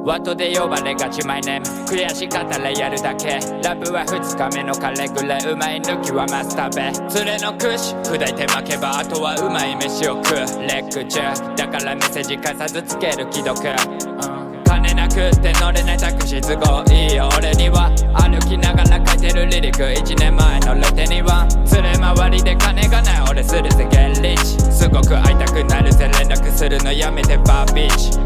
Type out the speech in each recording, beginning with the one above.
ワトで呼ばれがちマイネーム悔しかったらやるだけラブは2日目のカレグレうまい抜きはマスタベ連れの串砕いて負けばあとはうまい飯を食うレック中だからメッセージ貸さずつける既読、金なくって乗れないタクシー都合いいよ俺には歩きながら書いてるリリック1年前のルテには連れ回りで金がない俺するぜゲッリッチすごく会いたくなるぜ連絡するのやめてバービーチ、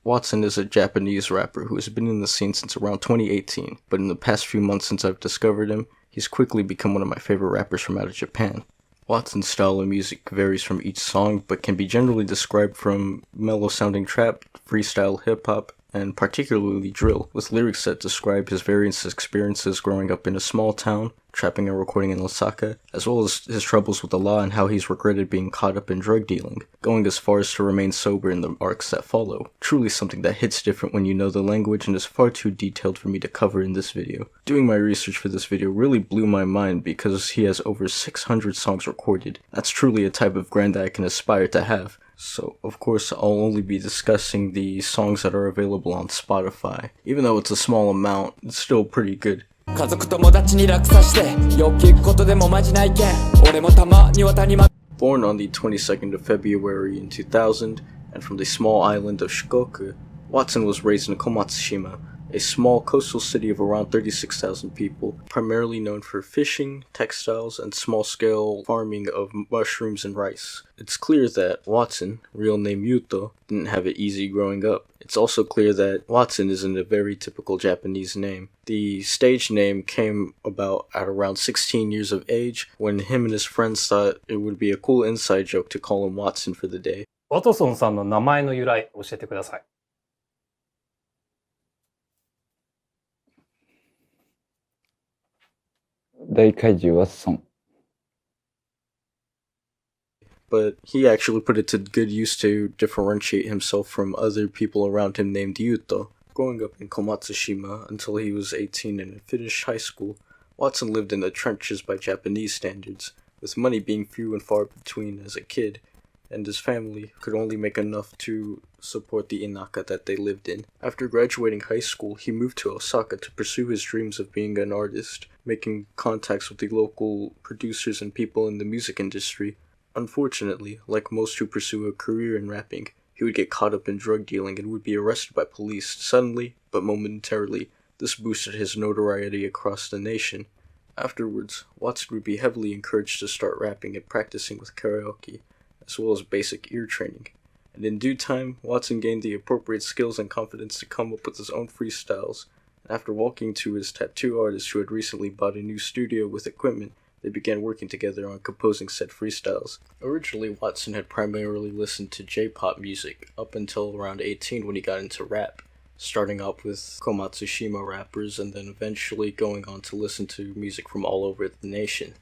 Watson is a Japanese rapper who has been in the scene since around 2018, but in the past few months since I've discovered him, he's quickly become one of my favorite rappers from out of Japan. Watson's style of music varies from each song, but can be generally described from mellow-sounding trap, freestyle hip-hop, and particularly drill, with lyrics that describe his various experiences growing up in a small town, trapping and recording in Osaka, as well as his troubles with the law and how he's regretted being caught up in drug dealing, going as far as to remain sober in the arcs that follow. Truly something that hits different when you know the language and is far too detailed for me to cover in this video. Doing my research for this video really blew my mind because he has over 600 songs recorded. That's truly a type of grind that I can aspire to have. So, of course, I'll only be discussing the songs that are available on Spotify. Even though it's a small amount, it's still pretty good. 家族友達に楽さしてよく聞くことでもまじないけん俺もたまには谷間 Born on the 22nd of February in 2000, and from the small island of Shikoku, Watson was raised in Komatsushima, a small coastal city of around 36,000 people, primarily known for fishing, textiles, and small-scale farming of mushrooms and rice. It's clear that Watson, real name Yuto, didn't have it easy growing up. It's also clear that Watson isn't a very typical Japanese name. The stage name came about at around 16 years of age, when him and his friends thought it would be a cool inside joke to call him Watson for the day. ワトソンさんの名前の由来教えてください。大怪獣はソン。 But he actually put it to good use to differentiate himself from other people around him named Yuto. Growing up in Komatsushima until he was 18 and finished high school, Watson lived in the trenches by Japanese standards, with money being few and far between as a kid, and his family could only make enough to support the inaka that they lived in. After graduating high school, he moved to Osaka to pursue his dreams of being an artist, making contacts with the local producers and people in the music industry. Unfortunately, like most who pursue a career in rapping, he would get caught up in drug dealing and would be arrested by police suddenly, but momentarily. This boosted his notoriety across the nation. Afterwards, Watson would be heavily encouraged to start rapping and practicing with karaoke, as well as basic ear training. And in due time, Watson gained the appropriate skills and confidence to come up with his own freestyles. And after walking to his tattoo artist who had recently bought a new studio with equipment, they began working together on composing said freestyles. Originally, Watson had primarily listened to J-pop music up until around 18 when he got into rap, starting out with Komatsushima rappers and then eventually going on to listen to music from all over the nation.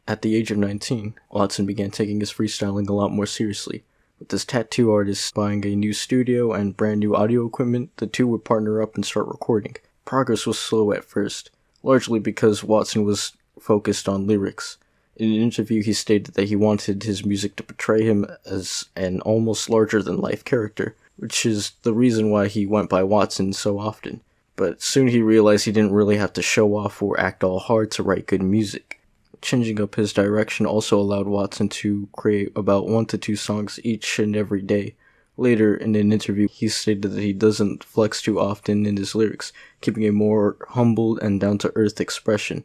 At the age of 19, Watson began taking his freestyling a lot more seriously. With his tattoo artist buying a new studio and brand new audio equipment, the two would partner up and start recording. Progress was slow at first, largely because Watson was focused on lyrics. In an interview, he stated that he wanted his music to portray him as an almost larger-than-life character, which is the reason why he went by Watson so often. But soon he realized he didn't really have to show off or act all hard to write good music. Changing up his direction also allowed Watson to create about 1 to 2 songs each and every day. Later, in an interview, he stated that he doesn't flex too often in his lyrics, keeping a more humble and down-to-earth expression.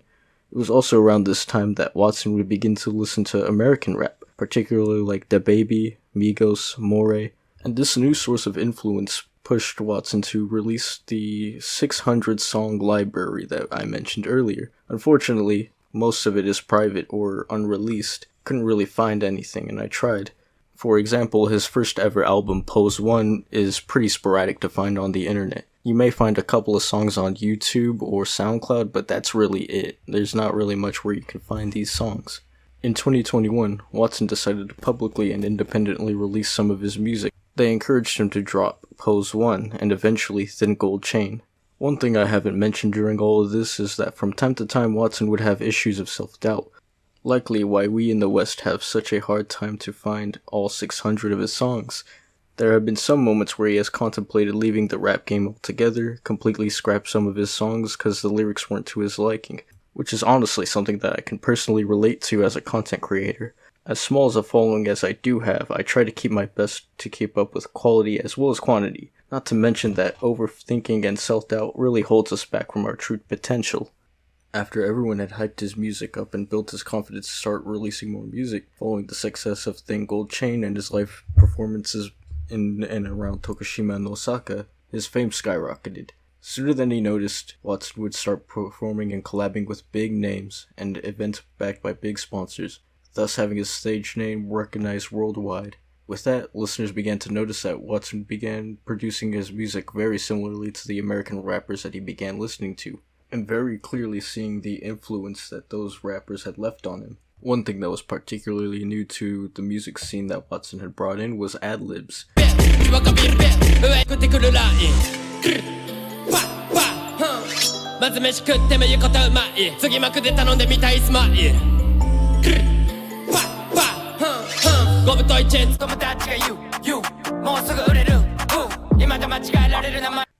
It was also around this time that Watson would begin to listen to American rap, particularly like DaBaby, Migos, Moray, and this new source of influence pushed Watson to release the 600-song library that I mentioned earlier. Unfortunately, most of it is private or unreleased. Couldn't really find anything, and I tried. For example, his first ever album, Pose 1, is pretty sporadic to find on the internet. You may find a couple of songs on YouTube or SoundCloud, but that's really it. There's not really much where you can find these songs. In 2021, Watson decided to publicly and independently release some of his music. They encouraged him to drop Pose 1 and eventually Thin Gold Chain. One thing I haven't mentioned during all of this is that from time to time Watson would have issues of self-doubt. Likely why we in the West have such a hard time to find all 600 of his songs. There have been some moments where he has contemplated leaving the rap game altogether, completely scrapped some of his songs because the lyrics weren't to his liking, which is honestly something that I can personally relate to as a content creator. As small as a following as I do have, I try to keep my best to keep up with quality as well as quantity, not to mention that overthinking and self-doubt really holds us back from our true potential. After everyone had hyped his music up and built his confidence to start releasing more music, following the success of Thin Gold Chain and his live performances in and around Tokushima and Osaka, his fame skyrocketed. Sooner than he noticed, Watson would start performing and collabing with big names and events backed by big sponsors, thus having his stage name recognized worldwide. With that, listeners began to notice that Watson began producing his music very similarly to the American rappers that he began listening to, and very clearly seeing the influence that those rappers had left on him. One thing that was particularly new to the music scene that Watson had brought in was ad-libs.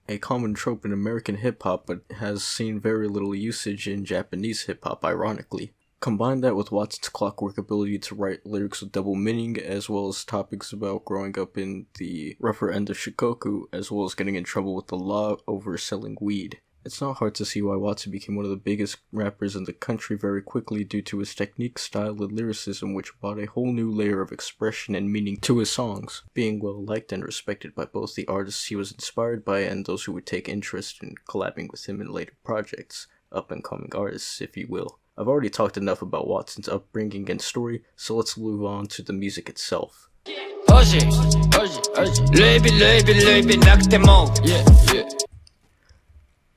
A common trope in American hip-hop, but has seen very little usage in Japanese hip-hop, ironically. Combine that with Watson's clockwork ability to write lyrics with double meaning, as well as topics about growing up in the rougher end of Shikoku, as well as getting in trouble with the law over selling weed. It's not hard to see why Watson became one of the biggest rappers in the country very quickly due to his technique, style, and lyricism, which brought a whole new layer of expression and meaning to his songs, being well liked and respected by both the artists he was inspired by and those who would take interest in collabing with him in later projects, up-and-coming artists, if you will. I've already talked enough about Watson's upbringing and story, so let's move on to the music itself.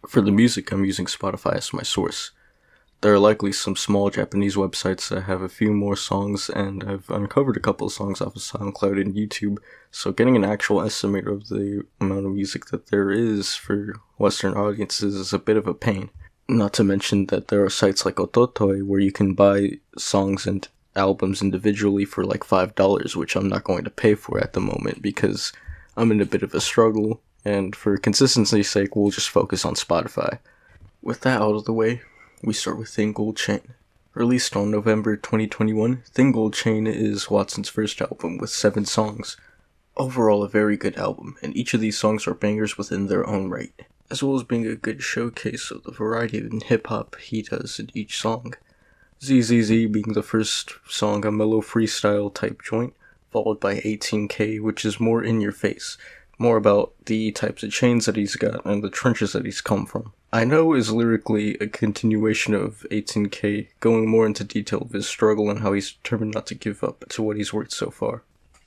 For the music, I'm using Spotify as my source. There are likely some small Japanese websites that have a few more songs, and I've uncovered a couple of songs off of SoundCloud and YouTube, so getting an actual estimate of the amount of music that there is for Western audiences is a bit of a pain. Not to mention that there are sites like Ototoi where you can buy songs and albums individually for like $5, which I'm not going to pay for at the moment because I'm in a bit of a struggle, and for consistency's sake, we'll just focus on Spotify. With that out of the way, we start with Thin Gold Chain. Released on November 2021, Thin Gold Chain is Watson's first album with 7 songs. Overall, a very good album, and each of these songs are bangers within their own right, as well as being a good showcase of the variety of hip-hop he does in each song. ZZZ being the first song, a mellow freestyle type joint, followed by 18K, which is more in your face, more about the types of chains that he's got and the trenches that he's come from. I Know is lyrically a continuation of 18K, going more into detail of his struggle and how he's determined not to give up to what he's worked so far.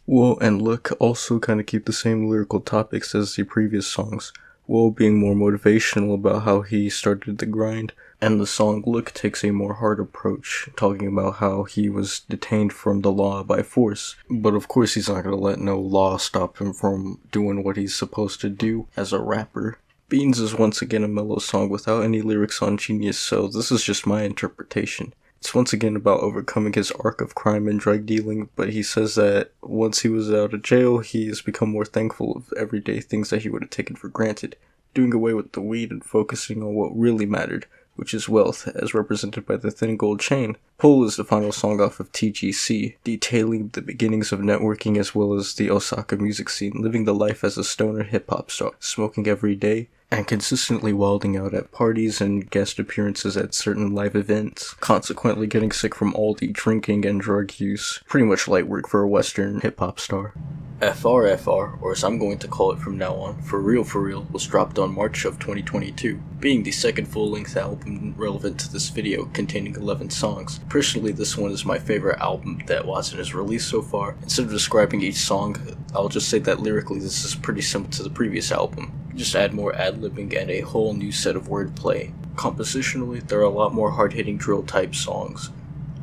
Woe and Look also kind of keep the same lyrical topics as the previous songs, Woe being more motivational about how he started the grind, and the song Look takes a more hard approach, talking about how he was detained from the law by force. But of course he's not going to let no law stop him from doing what he's supposed to do as a rapper. Beans is once again a mellow song without any lyrics on Genius, so this is just my interpretation. It's once again about overcoming his arc of crime and drug dealing, but he says that once he was out of jail, he has become more thankful of everyday things that he would have taken for granted, doing away with the weed and focusing on what really mattered, which is wealth, as represented by the Thin Gold Chain. Pull is the final song off of TGC, detailing the beginnings of networking as well as the Osaka music scene, living the life as a stoner hip-hop star, smoking every day, and consistently wilding out at parties and guest appearances at certain live events, consequently getting sick from all the drinking and drug use. Pretty much light work for a Western hip-hop star. FRFR, or as I'm going to call it from now on, For Real, was dropped on March of 2022, being the second full-length album relevant to this video, containing 11 songs. Personally, this one is my favorite album that Watson has released so far. Instead of describing each song, I'll just say that lyrically this is pretty similar to the previous album. Just add more ad-libbing and a whole new set of wordplay. Compositionally, there are a lot more hard-hitting drill-type songs,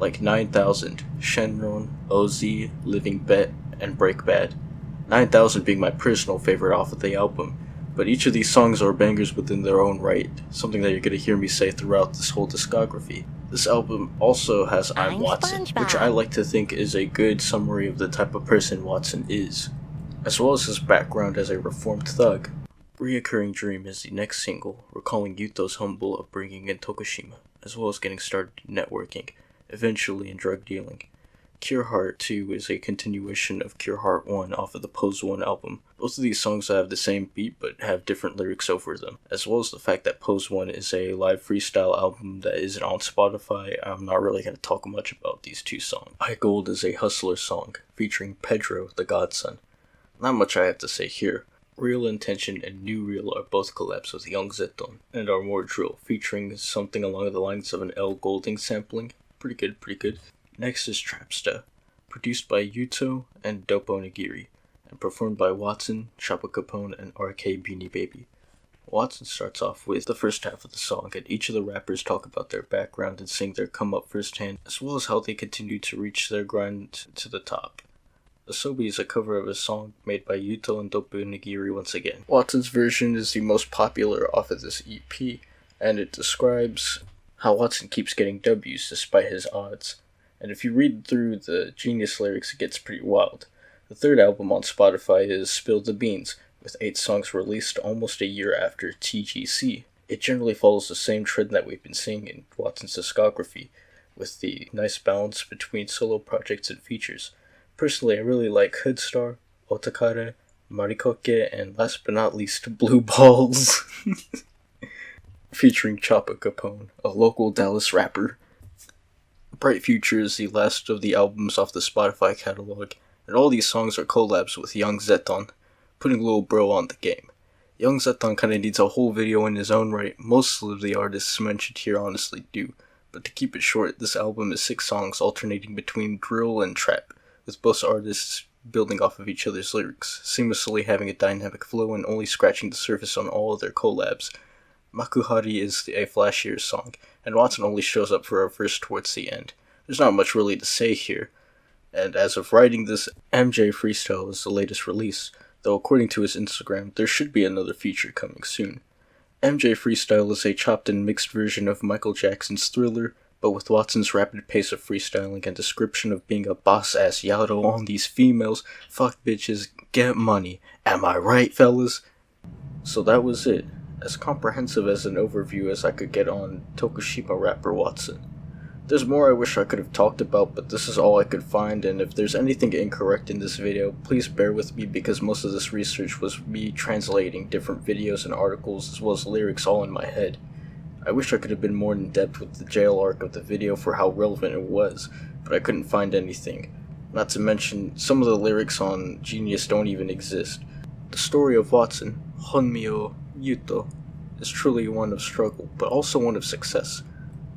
like 9000, Shenron, OZ, Living Bet, and Break Bad. 9000 being my personal favorite off of the album, but each of these songs are bangers within their own right, something that you're going to hear me say throughout this whole discography. This album also has I'm Watson, which I like to think is a good summary of the type of person Watson is. as well as his background as a reformed thug. Reoccurring Dream is the next single, recalling Yuto's humble upbringing in Tokushima, as well as getting started in networking, eventually in drug dealing. Cure Heart 2 is a continuation of Cure Heart 1 off of the Pose 1 album. Both of these songs have the same beat but have different lyrics over them, as well as the fact that Pose 1 is a live freestyle album that isn't on Spotify. I'm not really going to talk much about these two songs. High Gold is a hustler song featuring Pedro, the godson. Not much I have to say here. Real Intention and New Real are both collabs with Young Zeton, and are more drill, featuring something along the lines of an L. Golding sampling. Pretty good, pretty good. Next is Trapsta, produced by Yuto and Dope Onigiri, and performed by Watson, Choppa Capone, and RK Beanie Baby. Watson starts off with the first half of the song, and each of the rappers talk about their background and sing their come up firsthand, as well as how they continue to reach their grind to the top. Asobi is a cover of a song made by Yuto and Dope Onigiri once again. Watson's version is the most popular off of this EP, and it describes how Watson keeps getting W's despite his odds. And if you read through the Genius lyrics, it gets pretty wild. The third album on Spotify is Spill the Beans, with 8 songs released almost a year after TGC. It generally follows the same trend that we've been seeing in Watson's discography, with the nice balance between solo projects and features. Personally, I really like Hoodstar, Otakare, Marikoke, and last but not least, Blue Balls, featuring Choppa Capone, a local Dallas rapper. Bright Future is the last of the albums off the Spotify catalog, and all these songs are collabs with Young Zeton, putting Lil Bro on the game. Young Zeton kinda needs a whole video in his own right. Most of the artists mentioned here honestly do, but to keep it short, this album is 6 songs alternating between drill and trap, with both artists building off of each other's lyrics, seamlessly having a dynamic flow and only scratching the surface on all of their collabs. Makuhari is a flashier song, and Watson only shows up for a verse towards the end. There's not much really to say here, and as of writing this, MJ Freestyle is the latest release, though according to his Instagram, there should be another feature coming soon. MJ Freestyle is a chopped and mixed version of Michael Jackson's Thriller, but with Watson's rapid pace of freestyling and description of being a boss-ass yado on these females, fuck bitches, get money. Am I right, fellas? So that was it. As comprehensive as an overview as I could get on Tokushima rapper Watson. There's more I wish I could have talked about, but this is all I could find, and if there's anything incorrect in this video, please bear with me because most of this research was me translating different videos and articles as well as lyrics all in my head. I wish I could have been more in depth with the jail arc of the video for how relevant it was, but I couldn't find anything. Not to mention, some of the lyrics on Genius don't even exist. The story of Watson, Honmyo Yuto, is truly one of struggle, but also one of success.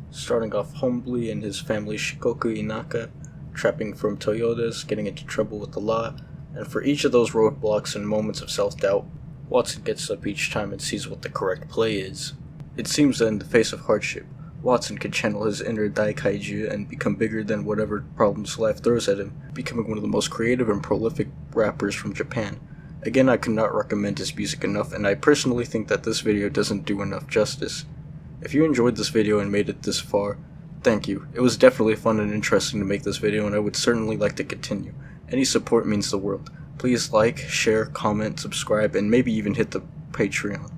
Starting off humbly in his family's Shikoku Inaka, trapping from Toyotas, getting into trouble with the law, and for each of those roadblocks and moments of self-doubt, Watson gets up each time and sees what the correct play is. It seems that in the face of hardship, Watson can channel his inner Daikaiju and become bigger than whatever problems life throws at him, becoming one of the most creative and prolific rappers from Japan. Again, I cannot recommend his music enough, and I personally think that this video doesn't do enough justice. If you enjoyed this video and made it this far, thank you. It was definitely fun and interesting to make this video, and I would certainly like to continue. Any support means the world. Please like, share, comment, subscribe, and maybe even hit the Patreon.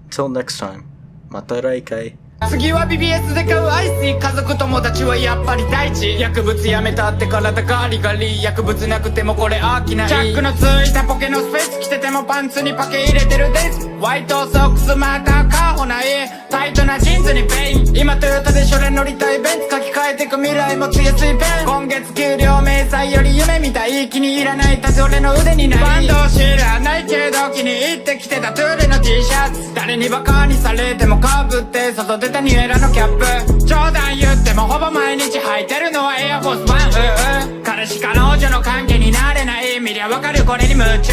Until next time, mata raikai. 次は BBS で買うアイス家族友達はやっぱり大事薬物やめたって体ガリガリ薬物なくてもこれ飽きないチャックのついたポケのスペース着ててもパンツにパケ入れてるですホワイトソックスまた顔ないタイトなジーンズにペイン今トヨタでそれ乗りたいベンツ書き換えてく未来持ちやすいペン今月給料明細より夢みたい気に入らないたち俺の腕にないバンド知らないけど気に入ってきてたトゥーレの T シャツ誰にバカにされてもかぶって外出たニュエラのキャップ冗談言ってもほぼ毎日履いてるのはエアフォースワン彼氏彼女の関係になれない見りゃわかるこれに夢中